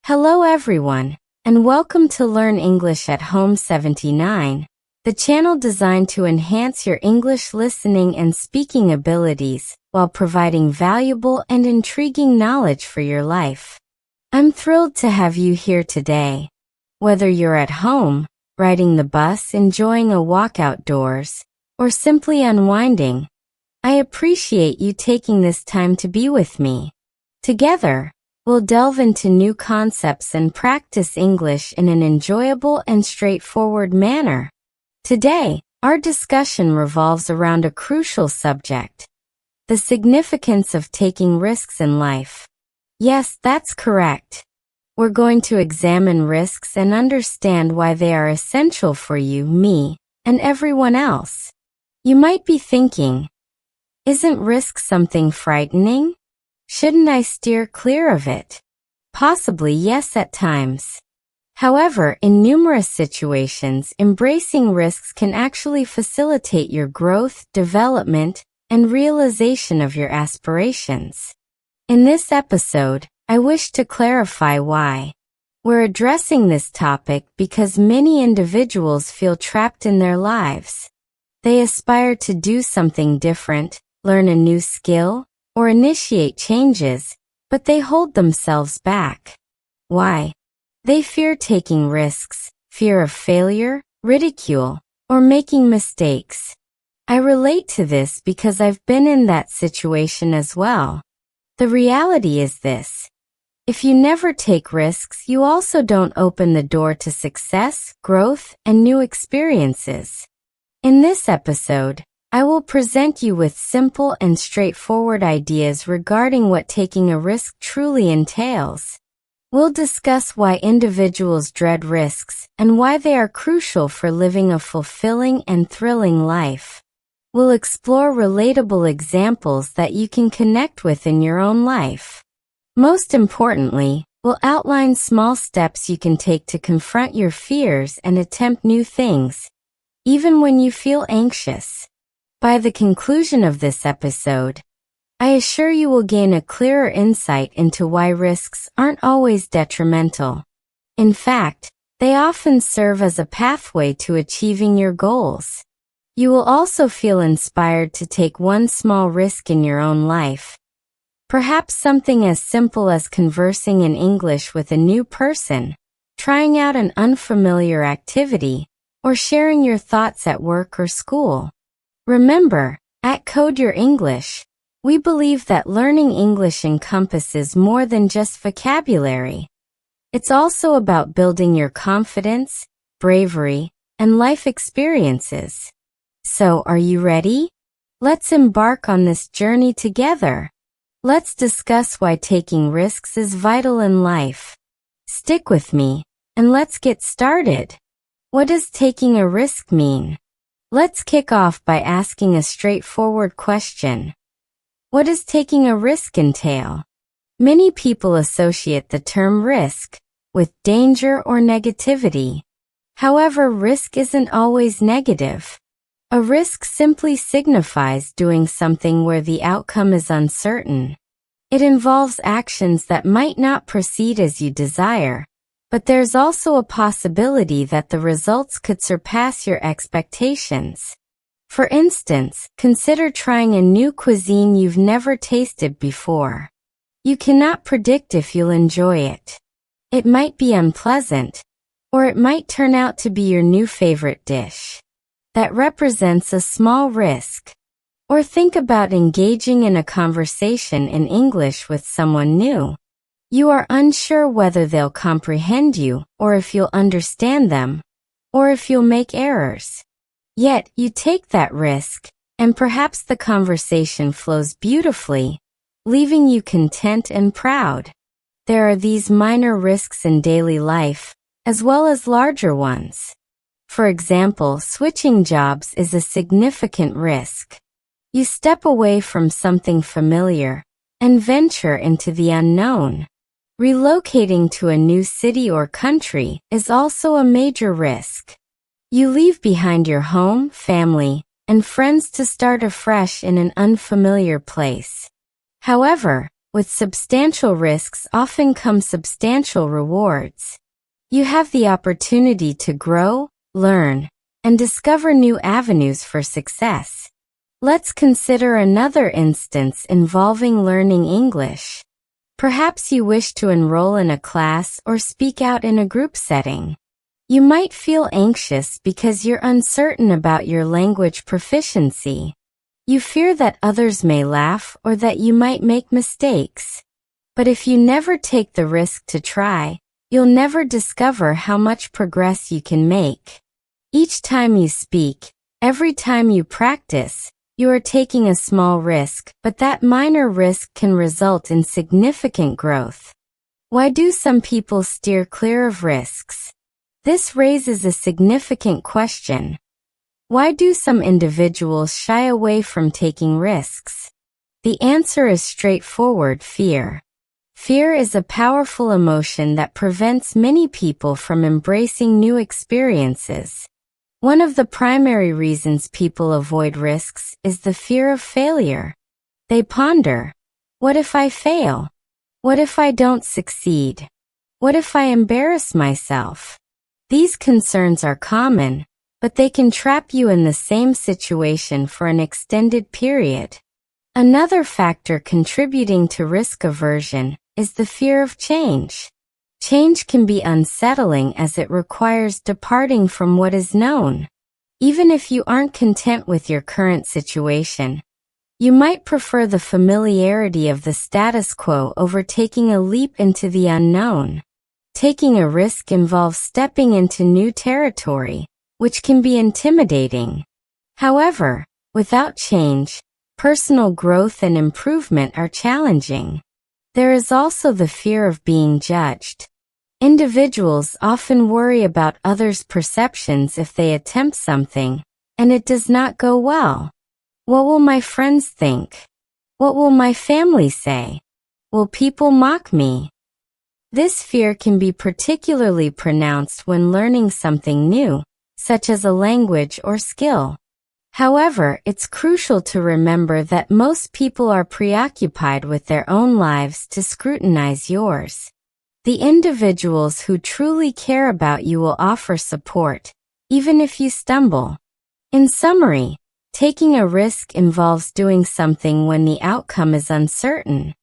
Hello everyone, and welcome to Learn English at Home 79, the channel designed to enhance your English listening and speaking abilities while providing valuable and intriguing knowledge for your life. I'm thrilled to have you here today. Whether you're at home, riding the bus, enjoying a walk outdoors, or simply unwinding, I appreciate you taking this time to be with me. Together, we'll delve into new concepts and practice English in an enjoyable and straightforward manner. Today, our discussion revolves around a crucial subject: the significance of taking risks in life. Yes, that's correct. We're going to examine risks and understand why they are essential for you, me, and everyone else. You might be thinking, isn't risk something frightening? Shouldn't I steer clear of it? Possibly yes at times. However, in numerous situations, embracing risks can actually facilitate your growth, development, and realization of your aspirations. In this episode, I wish to clarify why. We're addressing this topic because many individuals feel trapped in their lives. They aspire to do something different, learn a new skill, or initiate changes, but they hold themselves back. Why? They fear taking risks, fear of failure, ridicule, or making mistakes. I relate to this because I've been in that situation as well. The reality is this: if you never take risks, you also don't open the door to success, growth, and new experiences. In this episode, I will present you with simple and straightforward ideas regarding what taking a risk truly entails. We'll discuss why individuals dread risks and why they are crucial for living a fulfilling and thrilling life. We'll explore relatable examples that you can connect with in your own life. Most importantly, we'll outline small steps you can take to confront your fears and attempt new things, even when you feel anxious. By the conclusion of this episode, I assure you will gain a clearer insight into why risks aren't always detrimental. In fact, they often serve as a pathway to achieving your goals. You will also feel inspired to take one small risk in your own life. Perhaps something as simple as conversing in English with a new person, trying out an unfamiliar activity, or sharing your thoughts at work or school. Remember, at Code Your English, we believe that learning English encompasses more than just vocabulary. It's also about building your confidence, bravery, and life experiences. So, are you ready? Let's embark on this journey together. Let's discuss why taking risks is vital in life. Stick with me, and let's get started. What does taking a risk mean? Let's kick off by asking a straightforward question. What does taking a risk entail? Many people associate the term risk with danger or negativity. However, risk isn't always negative. A risk simply signifies doing something where the outcome is uncertain. It involves actions that might not proceed as you desire, but there's also a possibility that the results could surpass your expectations. For instance, consider trying a new cuisine you've never tasted before. You cannot predict if you'll enjoy it. It might be unpleasant, or it might turn out to be your new favorite dish. That represents a small risk. Or think about engaging in a conversation in English with someone new. You are unsure whether they'll comprehend you, or if you'll understand them, or if you'll make errors. Yet, you take that risk, and perhaps the conversation flows beautifully, leaving you content and proud. There are these minor risks in daily life, as well as larger ones. For example, switching jobs is a significant risk. You step away from something familiar and venture into the unknown. Relocating to a new city or country is also a major risk. You leave behind your home, family, and friends to start afresh in an unfamiliar place. However, With substantial risks often come substantial rewards. You have the opportunity to grow, learn, and discover new avenues for success. Let's consider another instance involving learning English. Perhaps you wish to enroll in a class or speak out in a group setting. You might feel anxious because you're uncertain about your language proficiency. You fear that others may laugh or that you might make mistakes. But if you never take the risk to try, you'll never discover how much progress you can make. Each time you speak, every time you practice, you are taking a small risk, but that minor risk can result in significant growth. Why do some people steer clear of risks? This raises a significant question. Why do some individuals shy away from taking risks? The answer is straightforward: fear. Fear is a powerful emotion that prevents many people from embracing new experiences. One of the primary reasons people avoid risks is the fear of failure. They ponder, what if I fail? What if I don't succeed? What if I embarrass myself? These concerns are common, but they can trap you in the same situation for an extended period. Another factor contributing to risk aversion is the fear of change. Change can be unsettling as it requires departing from what is known. Even if you aren't content with your current situation, you might prefer the familiarity of the status quo over taking a leap into the unknown. Taking a risk involves stepping into new territory, which can be intimidating. However, without change, personal growth and improvement are challenging. There is also the fear of being judged. Individuals often worry about others' perceptions if they attempt something, and it does not go well. What will my friends think? What will my family say? Will people mock me? This fear can be particularly pronounced when learning something new, such as a language or skill. However, it's crucial to remember that most people are preoccupied with their own lives to scrutinize yours. The individuals who truly care about you will offer support, even if you stumble. In summary, taking a risk involves doing something when the outcome is uncertain.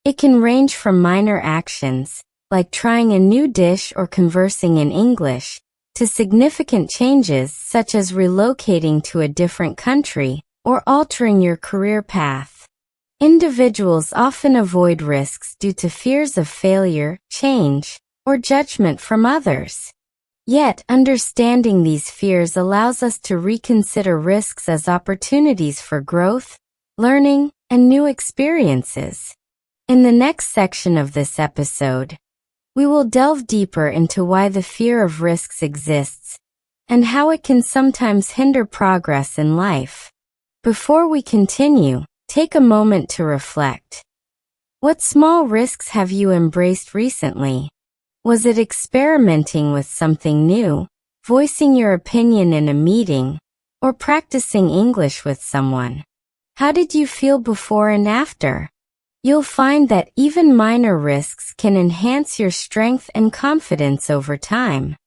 It can range from minor actions, like trying a new dish or conversing in English, to significant changes such as relocating to a different country or altering your career path. Individuals often avoid risks due to fears of failure, change, or judgment from others. Yet, understanding these fears allows us to reconsider risks as opportunities for growth, learning, and new experiences. In the next section of this episode, we will delve deeper into why the fear of risks exists and how it can sometimes hinder progress in life. Before we continue, take a moment to reflect. What small risks have you embraced recently? Was it experimenting with something new, voicing your opinion in a meeting, or practicing English with someone? How did you feel before and after? You'll find that even minor risks can enhance your strength and confidence over time.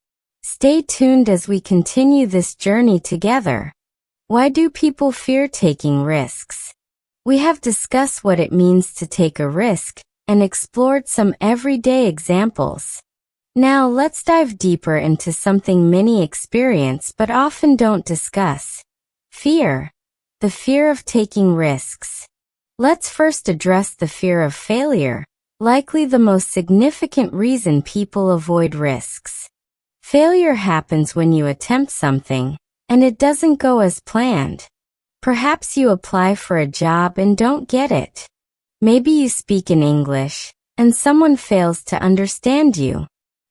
Stay tuned as we continue this journey together. Why do people fear taking risks? We have discussed what it means to take a risk and explored some everyday examples. Now let's dive deeper into something many experience but often don't discuss: fear. The fear of taking risks. Let's first address the fear of failure, likely the most significant reason people avoid risks. Failure happens when you attempt something, and it doesn't go as planned. Perhaps you apply for a job and don't get it. Maybe you speak in English, and someone fails to understand you.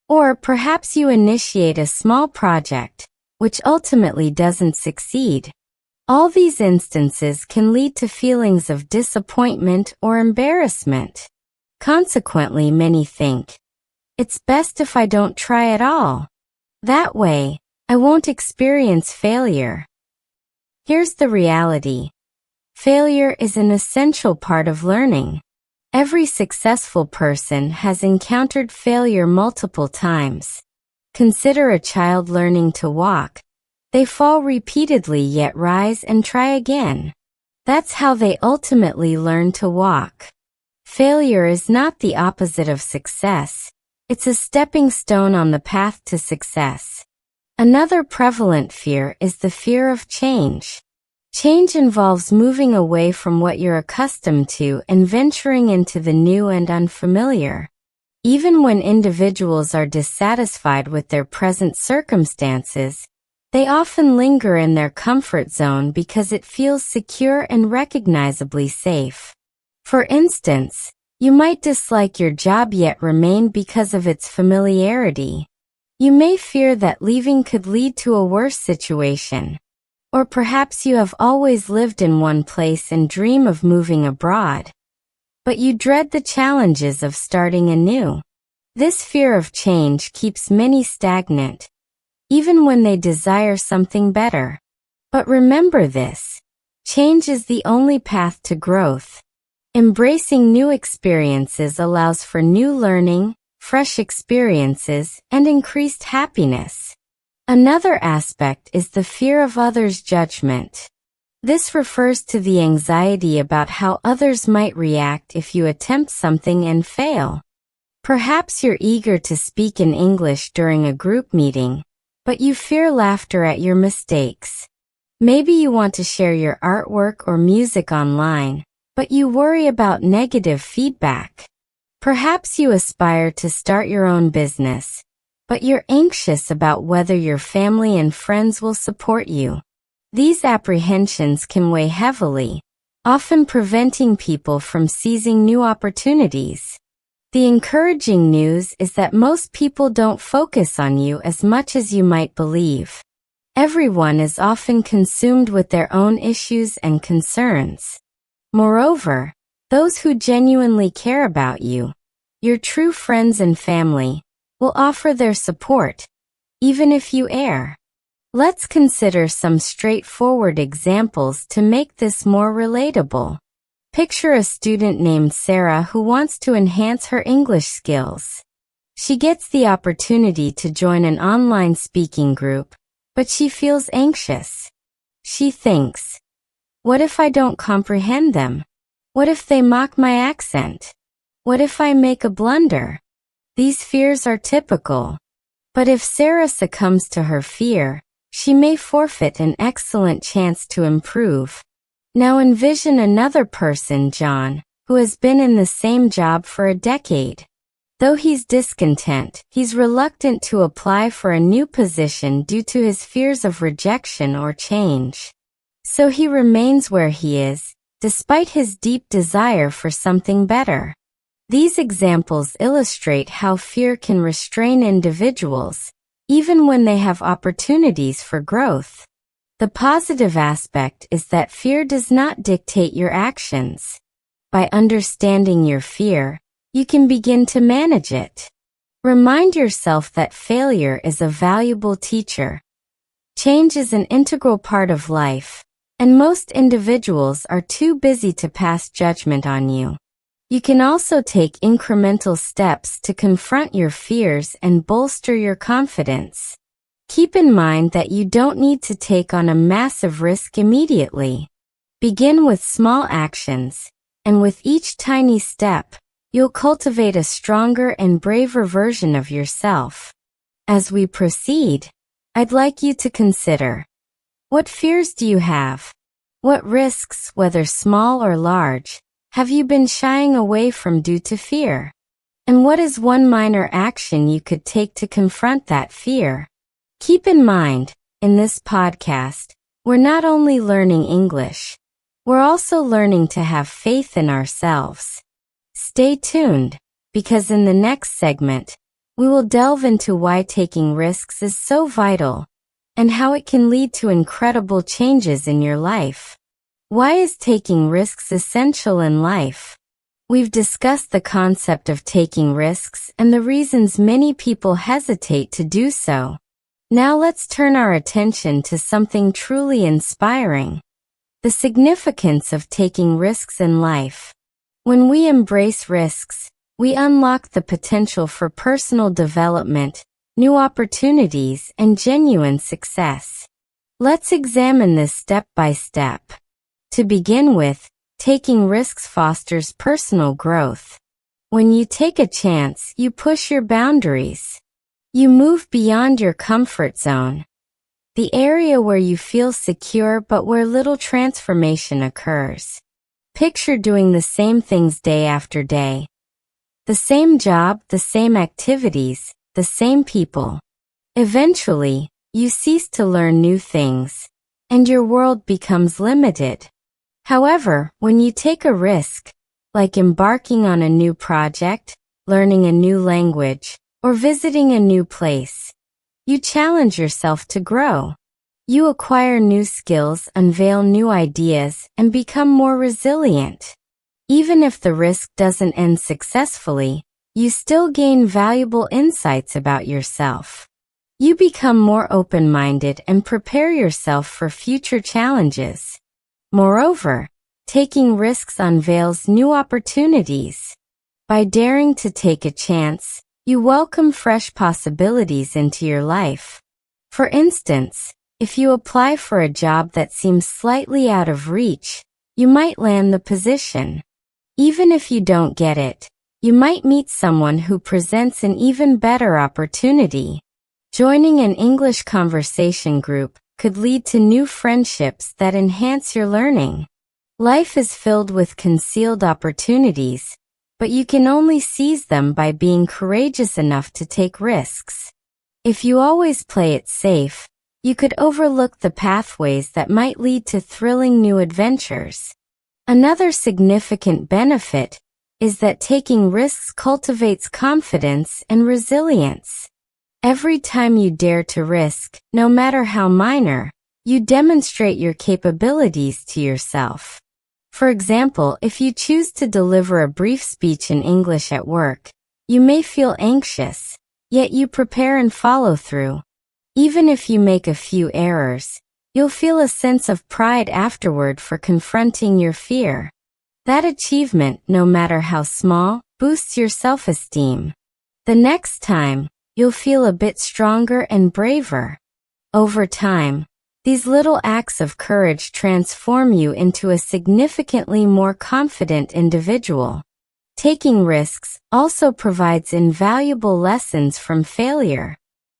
Or perhaps you initiate a small project, which ultimately doesn't succeed. All these instances can lead to feelings of disappointment or embarrassment. Consequently, many think, it's best if I don't try at all. That way, I won't experience failure. Here's the reality. Failure is an essential part of learning. Every successful person has encountered failure multiple times. Consider a child learning to walk. They fall repeatedly yet rise and try again. That's how they ultimately learn to walk. Failure is not the opposite of success. It's a stepping stone on the path to success. Another prevalent fear is the fear of change. Change involves moving away from what you're accustomed to and venturing into the new and unfamiliar. Even when individuals are dissatisfied with their present circumstances, they often linger in their comfort zone because it feels secure and recognizably safe. For instance, you might dislike your job yet remain because of its familiarity. You may fear that leaving could lead to a worse situation. Or perhaps you have always lived in one place and dream of moving abroad. But you dread the challenges of starting anew. This fear of change keeps many stagnant, even when they desire something better. But remember this: change is the only path to growth. Embracing new experiences allows for new learning, fresh experiences, and increased happiness. Another aspect is the fear of others' judgment. This refers to the anxiety about how others might react if you attempt something and fail. Perhaps you're eager to speak in English during a group meeting, but you fear laughter at your mistakes. Maybe you want to share your artwork or music online, but you worry about negative feedback. Perhaps you aspire to start your own business, but you're anxious about whether your family and friends will support you. These apprehensions can weigh heavily, often preventing people from seizing new opportunities. The encouraging news is that most people don't focus on you as much as you might believe. Everyone is often consumed with their own issues and concerns. Moreover, those who genuinely care about you, your true friends and family, will offer their support, even if you err. Let's consider some straightforward examples to make this more relatable. Picture a student named Sarah who wants to enhance her English skills. She gets the opportunity to join an online speaking group, but she feels anxious. She thinks, what if I don't comprehend them? What if they mock my accent? What if I make a blunder? These fears are typical. But if Sarah succumbs to her fear, she may forfeit an excellent chance to improve. Now envision another person, John, who has been in the same job for a decade. Though he's discontent, he's reluctant to apply for a new position due to his fears of rejection or change. So he remains where he is, despite his deep desire for something better. These examples illustrate how fear can restrain individuals, even when they have opportunities for growth. The positive aspect is that fear does not dictate your actions. By understanding your fear, you can begin to manage it. Remind yourself that failure is a valuable teacher. Change is an integral part of life, and most individuals are too busy to pass judgment on you. You can also take incremental steps to confront your fears and bolster your confidence. Keep in mind that you don't need to take on a massive risk immediately. Begin with small actions, and with each tiny step, you'll cultivate a stronger and braver version of yourself. As we proceed, I'd like you to consider: what fears do you have? What risks, whether small or large, have you been shying away from due to fear? And what is one minor action you could take to confront that fear? Keep in mind, in this podcast, we're not only learning English, we're also learning to have faith in ourselves. Stay tuned, because in the next segment, we will delve into why taking risks is so vital, and how it can lead to incredible changes in your life. Why is taking risks essential in life? We've discussed the concept of taking risks and the reasons many people hesitate to do so. Now let's turn our attention to something truly inspiring: the significance of taking risks in life. When we embrace risks, we unlock the potential for personal development, new opportunities, and genuine success. Let's examine this step by step. To begin with, taking risks fosters personal growth. When you take a chance, you push your boundaries. You move beyond your comfort zone, the area where you feel secure but where little transformation occurs. Picture doing the same things day after day. The same job, the same activities, the same people. Eventually, you cease to learn new things, and your world becomes limited. However, when you take a risk, like embarking on a new project, learning a new language, or visiting a new place, you challenge yourself to grow. You acquire new skills, unveil new ideas, and become more resilient. Even if the risk doesn't end successfully, you still gain valuable insights about yourself. You become more open-minded and prepare yourself for future challenges. Moreover, taking risks unveils new opportunities. By daring to take a chance, you welcome fresh possibilities into your life. For instance, if you apply for a job that seems slightly out of reach, you might land the position. Even if you don't get it, you might meet someone who presents an even better opportunity. Joining an English conversation group could lead to new friendships that enhance your learning. Life is filled with concealed opportunities, but you can only seize them by being courageous enough to take risks. If you always play it safe, you could overlook the pathways that might lead to thrilling new adventures. Another significant benefit is that taking risks cultivates confidence and resilience. Every time you dare to risk, no matter how minor, you demonstrate your capabilities to yourself. For example, if you choose to deliver a brief speech in English at work, you may feel anxious, yet you prepare and follow through. Even if you make a few errors, you'll feel a sense of pride afterward for confronting your fear. That achievement, no matter how small, boosts your self-esteem. The next time, you'll feel a bit stronger and braver. Over time, these little acts of courage transform you into a significantly more confident individual. Taking risks also provides invaluable lessons from failure.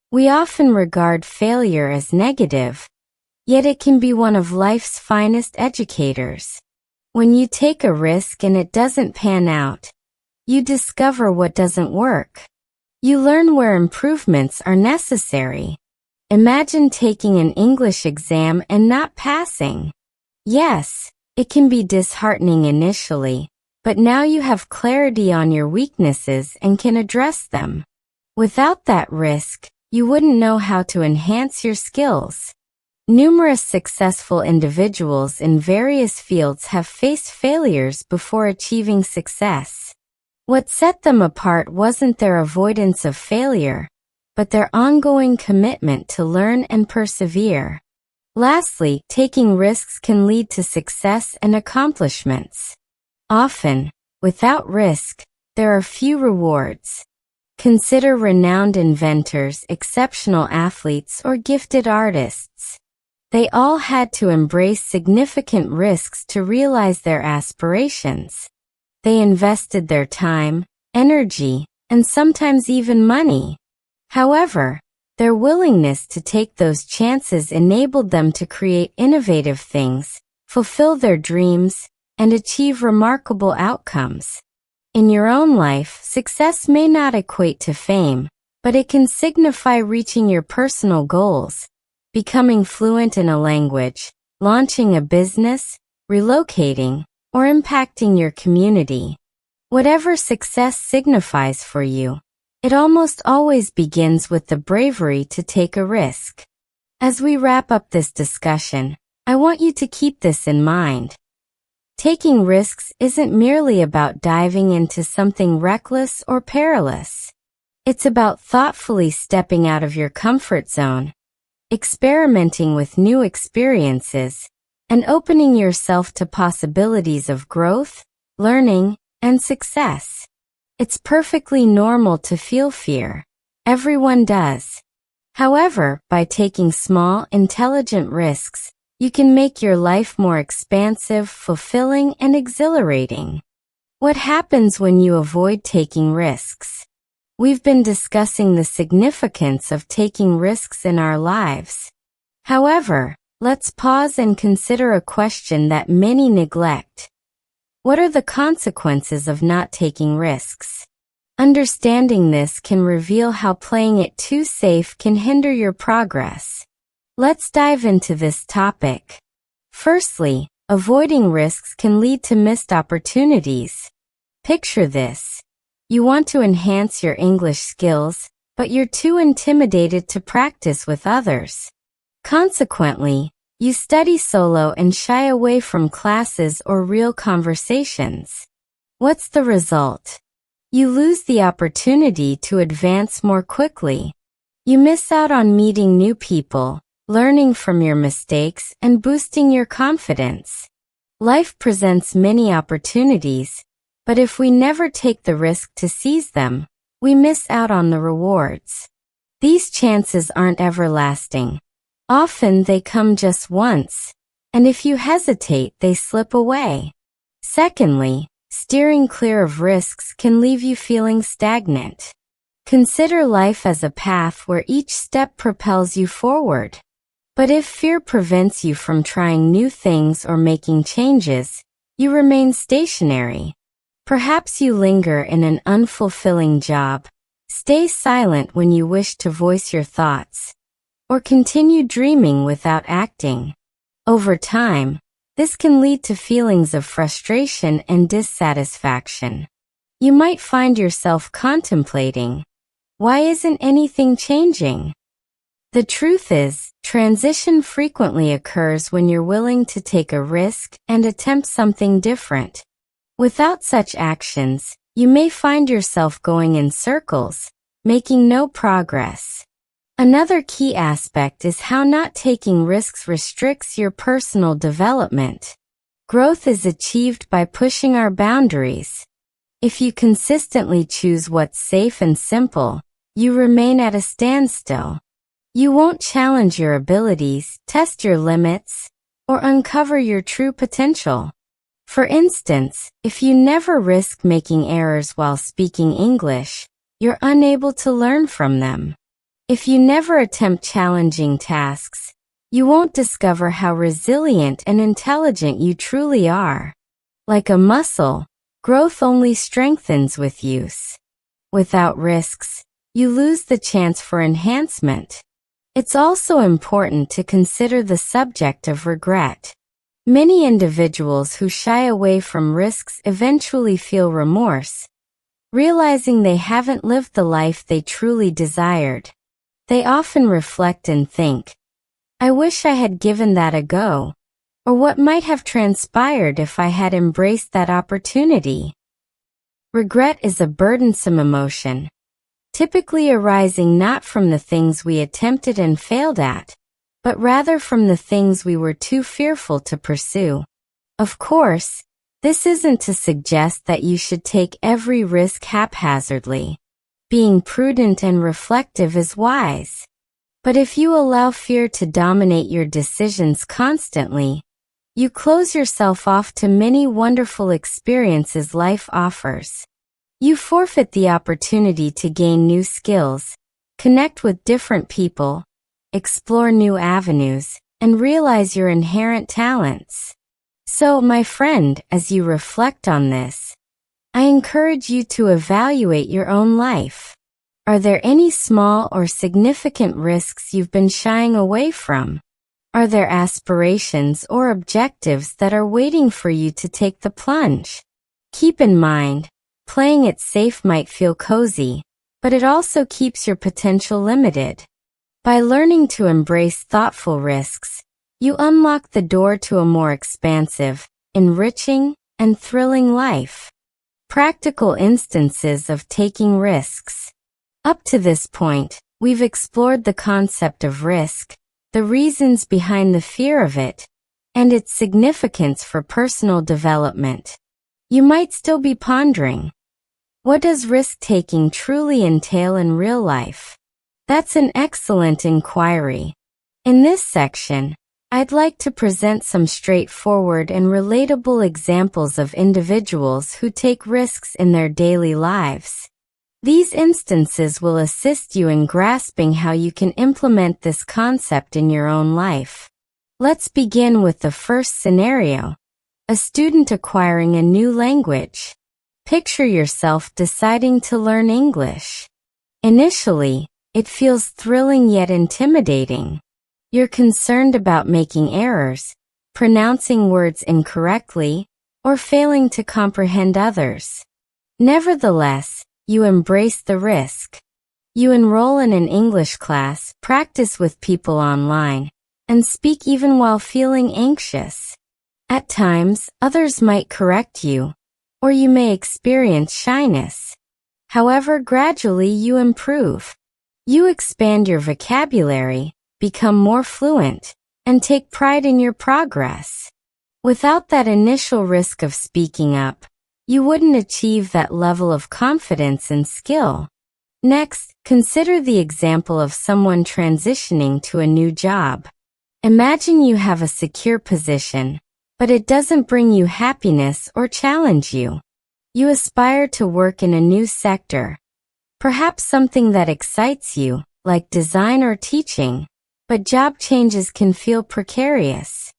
We often regard failure as negative, yet it can be one of life's finest educators. When you take a risk and it doesn't pan out, you discover what doesn't work. You learn where improvements are necessary. Imagine taking an English exam and not passing. Yes, it can be disheartening initially, but now you have clarity on your weaknesses and can address them. Without that risk, you wouldn't know how to enhance your skills. Numerous successful individuals in various fields have faced failures before achieving success. What set them apart wasn't their avoidance of failure, but their ongoing commitment to learn and persevere. Lastly, taking risks can lead to success and accomplishments. Often, without risk, there are few rewards. Consider renowned inventors, exceptional athletes, or gifted artists. They all had to embrace significant risks to realize their aspirations. They invested their time, energy, and sometimes even money. However, their willingness to take those chances enabled them to create innovative things, fulfill their dreams, and achieve remarkable outcomes. In your own life, success may not equate to fame, but it can signify reaching your personal goals, becoming fluent in a language, launching a business, relocating, or impacting your community. Whatever success signifies for you, it almost always begins with the bravery to take a risk. As we wrap up this discussion, I want you to keep this in mind. Taking risks isn't merely about diving into something reckless or perilous. It's about thoughtfully stepping out of your comfort zone, experimenting with new experiences, and opening yourself to possibilities of growth, learning, and success. It's perfectly normal to feel fear. Everyone does. However, by taking small, intelligent risks, you can make your life more expansive, fulfilling, and exhilarating. What happens when you avoid taking risks? We've been discussing the significance of taking risks in our lives. However, let's pause and consider a question that many neglect. What are the consequences of not taking risks? Understanding this can reveal how playing it too safe can hinder your progress. Let's dive into this topic. Firstly, avoiding risks can lead to missed opportunities. Picture this. You want to enhance your English skills, but you're too intimidated to practice with others. Consequently, you study solo and shy away from classes or real conversations. What's the result? You lose the opportunity to advance more quickly. You miss out on meeting new people, learning from your mistakes, and boosting your confidence. Life presents many opportunities, but if we never take the risk to seize them, we miss out on the rewards. These chances aren't everlasting. Often they come just once, and if you hesitate, they slip away. Secondly, steering clear of risks can leave you feeling stagnant. Consider life as a path where each step propels you forward. But if fear prevents you from trying new things or making changes, you remain stationary. Perhaps you linger in an unfulfilling job, stay silent when you wish to voice your thoughts, or continue dreaming without acting. Over time, this can lead to feelings of frustration and dissatisfaction. You might find yourself contemplating, why isn't anything changing? The truth is, transition frequently occurs when you're willing to take a risk and attempt something different. Without such actions, you may find yourself going in circles, making no progress. Another key aspect is how not taking risks restricts your personal development. Growth is achieved by pushing our boundaries. If you consistently choose what's safe and simple, you remain at a standstill. You won't challenge your abilities, test your limits, or uncover your true potential. For instance, if you never risk making errors while speaking English, you're unable to learn from them. If you never attempt challenging tasks, you won't discover how resilient and intelligent you truly are. Like a muscle, growth only strengthens with use. Without risks, you lose the chance for enhancement. It's also important to consider the subject of regret. Many individuals who shy away from risks eventually feel remorse, realizing they haven't lived the life they truly desired. They often reflect and think, I wish I had given that a go, or what might have transpired if I had embraced that opportunity. Regret is a burdensome emotion, typically arising not from the things we attempted and failed at, but rather from the things we were too fearful to pursue. Of course, this isn't to suggest that you should take every risk haphazardly. Being prudent and reflective is wise. But if you allow fear to dominate your decisions constantly, you close yourself off to many wonderful experiences life offers. You forfeit the opportunity to gain new skills, connect with different people, explore new avenues, and realize your inherent talents. So, my friend, as you reflect on this, I encourage you to evaluate your own life. Are there any small or significant risks you've been shying away from? Are there aspirations or objectives that are waiting for you to take the plunge? Keep in mind, playing it safe might feel cozy, but it also keeps your potential limited. By learning to embrace thoughtful risks, you unlock the door to a more expansive, enriching, and thrilling life. Practical instances of taking risks. Up to this point, we've explored the concept of risk, the reasons behind the fear of it, and its significance for personal development. You might still be pondering, what does risk-taking truly entail in real life? That's an excellent inquiry. In this section, I'd like to present some straightforward and relatable examples of individuals who take risks in their daily lives. These instances will assist you in grasping how you can implement this concept in your own life. Let's begin with the first scenario, a student acquiring a new language. Picture yourself deciding to learn English. Initially, it feels thrilling yet intimidating. You're concerned about making errors, pronouncing words incorrectly, or failing to comprehend others. Nevertheless, you embrace the risk. You enroll in an English class, practice with people online, and speak even while feeling anxious. At times, others might correct you, or you may experience shyness. However, gradually you improve. You expand your vocabulary, become more fluent, and take pride in your progress. Without that initial risk of speaking up, you wouldn't achieve that level of confidence and skill. Next, consider the example of someone transitioning to a new job. Imagine you have a secure position, but it doesn't bring you happiness or challenge you. You aspire to work in a new sector, perhaps something that excites you, like design or teaching, but job changes can feel precarious.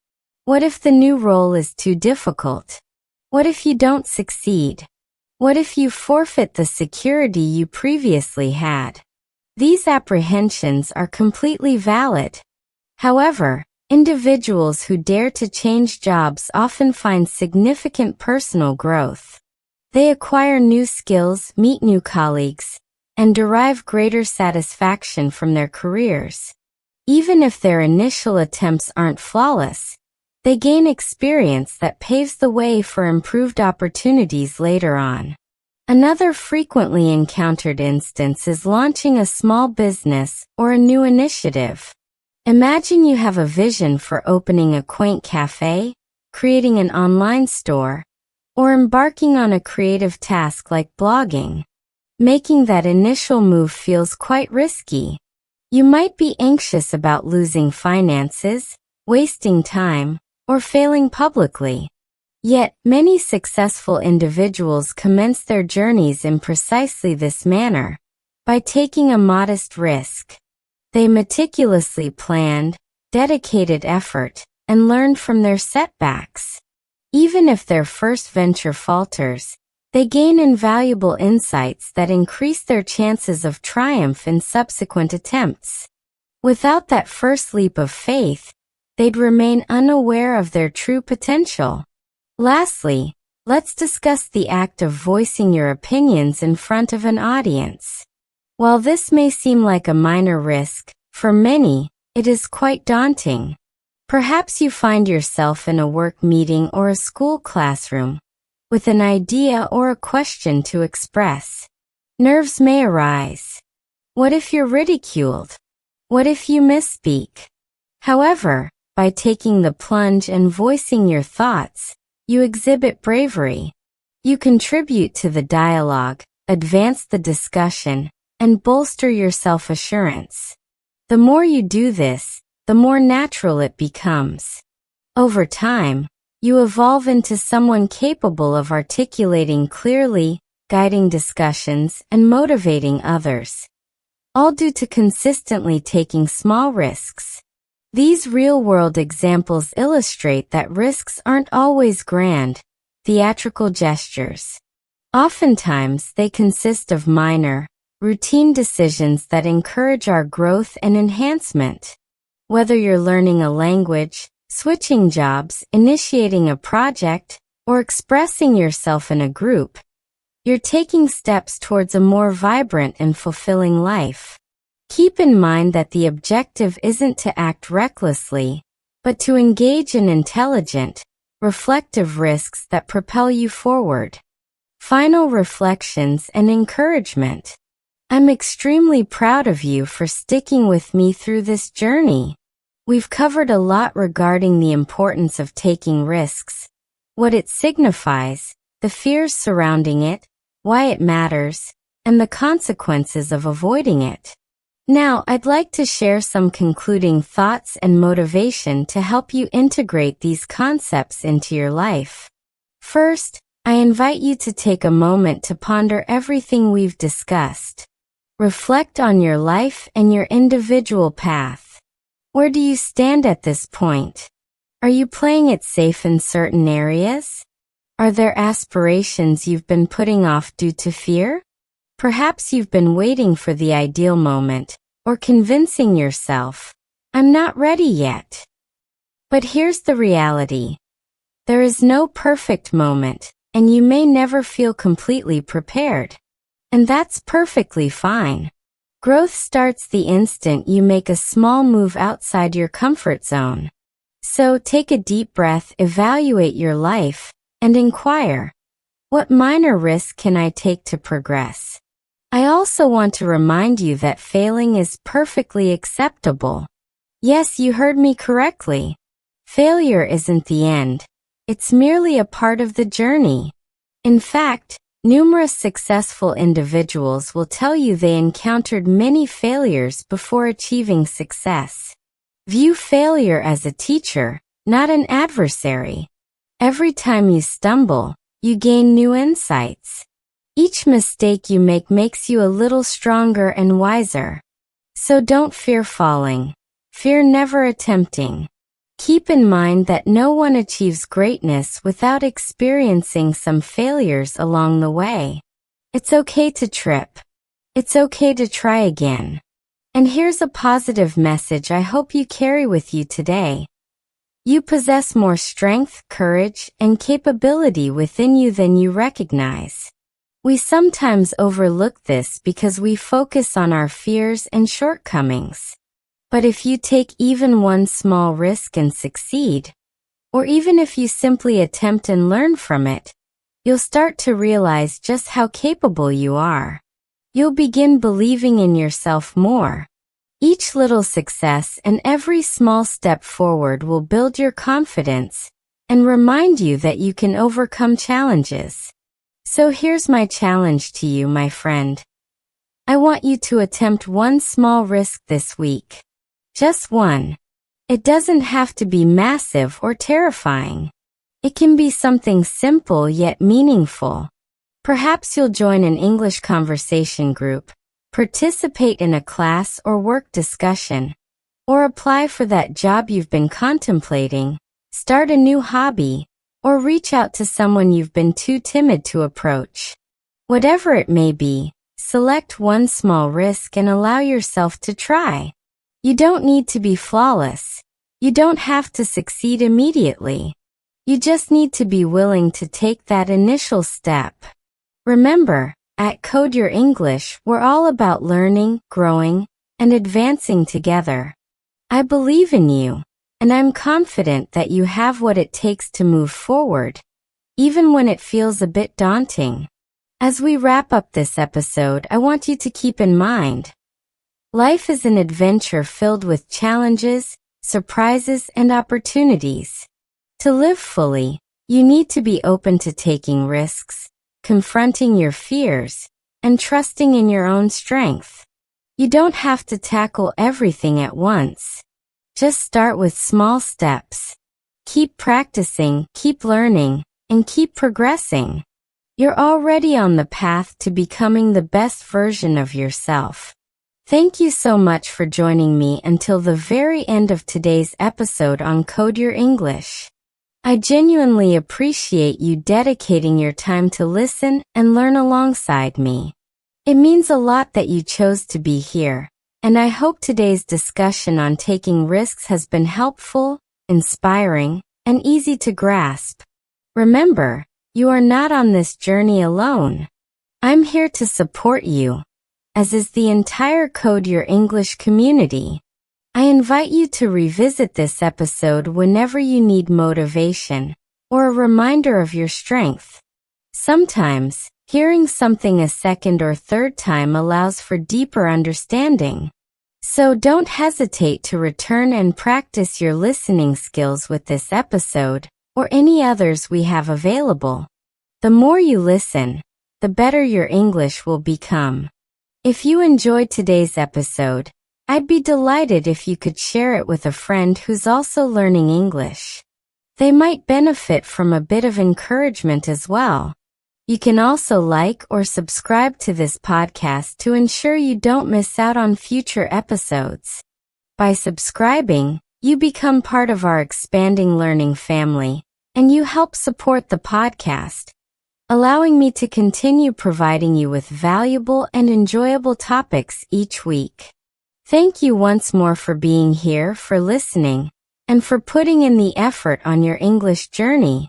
What if the new role is too difficult? What if you don't succeed? What if you forfeit the security you previously had? These apprehensions are completely valid. However, individuals who dare to change jobs often find significant personal growth. They acquire new skills, meet new colleagues, and derive greater satisfaction from their careers. Even if their initial attempts aren't flawless, they gain experience that paves the way for improved opportunities later on. Another frequently encountered instance is launching a small business or a new initiative. Imagine you have a vision for opening a quaint cafe, creating an online store, or embarking on a creative task like blogging. Making that initial move feels quite risky. You might be anxious about losing finances, wasting time, or failing publicly. Yet, many successful individuals commence their journeys in precisely this manner, by taking a modest risk. They meticulously planned, dedicated effort, and learned from their setbacks. Even if their first venture falters, they gain invaluable insights that increase their chances of triumph in subsequent attempts. Without that first leap of faith, they'd remain unaware of their true potential. Lastly, let's discuss the act of voicing your opinions in front of an audience. While this may seem like a minor risk, for many, it is quite daunting. Perhaps you find yourself in a work meeting or a school classroom, with an idea or a question to express. Nerves may arise. What if you're ridiculed? What if you misspeak? However, by taking the plunge and voicing your thoughts, you exhibit bravery. You contribute to the dialogue, advance the discussion, and bolster your self-assurance. The more you do this, the more natural it becomes. Over time, you evolve into someone capable of articulating clearly, guiding discussions, and motivating others, all due to consistently taking small risks. These real-world examples illustrate that risks aren't always grand, theatrical gestures. Oftentimes, they consist of minor, routine decisions that encourage our growth and enhancement. Whether you're learning a language, switching jobs, initiating a project, or expressing yourself in a group, you're taking steps towards a more vibrant and fulfilling life. Keep in mind that the objective isn't to act recklessly, but to engage in intelligent, reflective risks that propel you forward. Final reflections and encouragement. I'm extremely proud of you for sticking with me through this journey. We've covered a lot regarding the importance of taking risks, what it signifies, the fears surrounding it, why it matters, and the consequences of avoiding it. Now, I'd like to share some concluding thoughts and motivation to help you integrate these concepts into your life. First, I invite you to take a moment to ponder everything we've discussed. Reflect on your life and your individual path. Where do you stand at this point? Are you playing it safe in certain areas? Are there aspirations you've been putting off due to fear? Perhaps you've been waiting for the ideal moment, or convincing yourself, I'm not ready yet. But here's the reality. There is no perfect moment, and you may never feel completely prepared. And that's perfectly fine. Growth starts the instant you make a small move outside your comfort zone. So take a deep breath, evaluate your life, and inquire, what minor risk can I take to progress? I also want to remind you that failing is perfectly acceptable. Yes, you heard me correctly. Failure isn't the end. It's merely a part of the journey. In fact, numerous successful individuals will tell you they encountered many failures before achieving success. View failure as a teacher, not an adversary. Every time you stumble, you gain new insights. Each mistake you make makes you a little stronger and wiser. So don't fear falling. Fear never attempting. Keep in mind that no one achieves greatness without experiencing some failures along the way. It's okay to trip. It's okay to try again. And here's a positive message I hope you carry with you today. You possess more strength, courage, and capability within you than you recognize. We sometimes overlook this because we focus on our fears and shortcomings. But if you take even one small risk and succeed, or even if you simply attempt and learn from it, you'll start to realize just how capable you are. You'll begin believing in yourself more. Each little success and every small step forward will build your confidence and remind you that you can overcome challenges. So here's my challenge to you, my friend. I want you to attempt one small risk this week. Just one. It doesn't have to be massive or terrifying. It can be something simple yet meaningful. Perhaps you'll join an English conversation group, participate in a class or work discussion, or apply for that job you've been contemplating, start a new hobby, or reach out to someone you've been too timid to approach. Whatever it may be, select one small risk and allow yourself to try. You don't need to be flawless. You don't have to succeed immediately. You just need to be willing to take that initial step. Remember, at Code Your English, we're all about learning, growing, and advancing together. I believe in you, and I'm confident that you have what it takes to move forward, even when it feels a bit daunting. As we wrap up this episode, I want you to keep in mind, life is an adventure filled with challenges, surprises, and opportunities. To live fully, you need to be open to taking risks, confronting your fears, and trusting in your own strength. You don't have to tackle everything at once. Just start with small steps. Keep practicing, keep learning, and keep progressing. You're already on the path to becoming the best version of yourself. Thank you so much for joining me until the very end of today's episode on Code Your English. I genuinely appreciate you dedicating your time to listen and learn alongside me. It means a lot that you chose to be here, and I hope today's discussion on taking risks has been helpful, inspiring, and easy to grasp. Remember, you are not on this journey alone. I'm here to support you, as is the entire Code Your English community. I invite you to revisit this episode whenever you need motivation or a reminder of your strength. Sometimes, hearing something a second or third time allows for deeper understanding. So don't hesitate to return and practice your listening skills with this episode or any others we have available. The more you listen, the better your English will become. If you enjoyed today's episode, I'd be delighted if you could share it with a friend who's also learning English. They might benefit from a bit of encouragement as well. You can also like or subscribe to this podcast to ensure you don't miss out on future episodes. By subscribing, you become part of our expanding learning family, and you help support the podcast, allowing me to continue providing you with valuable and enjoyable topics each week. Thank you once more for being here, for listening, and for putting in the effort on your English journey.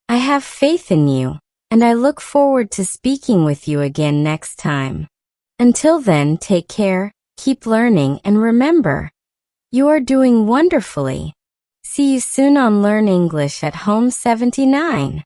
I have faith in you, and I look forward to speaking with you again next time. Until then, take care, keep learning, and remember, you are doing wonderfully. See you soon on Learn English at Home 79.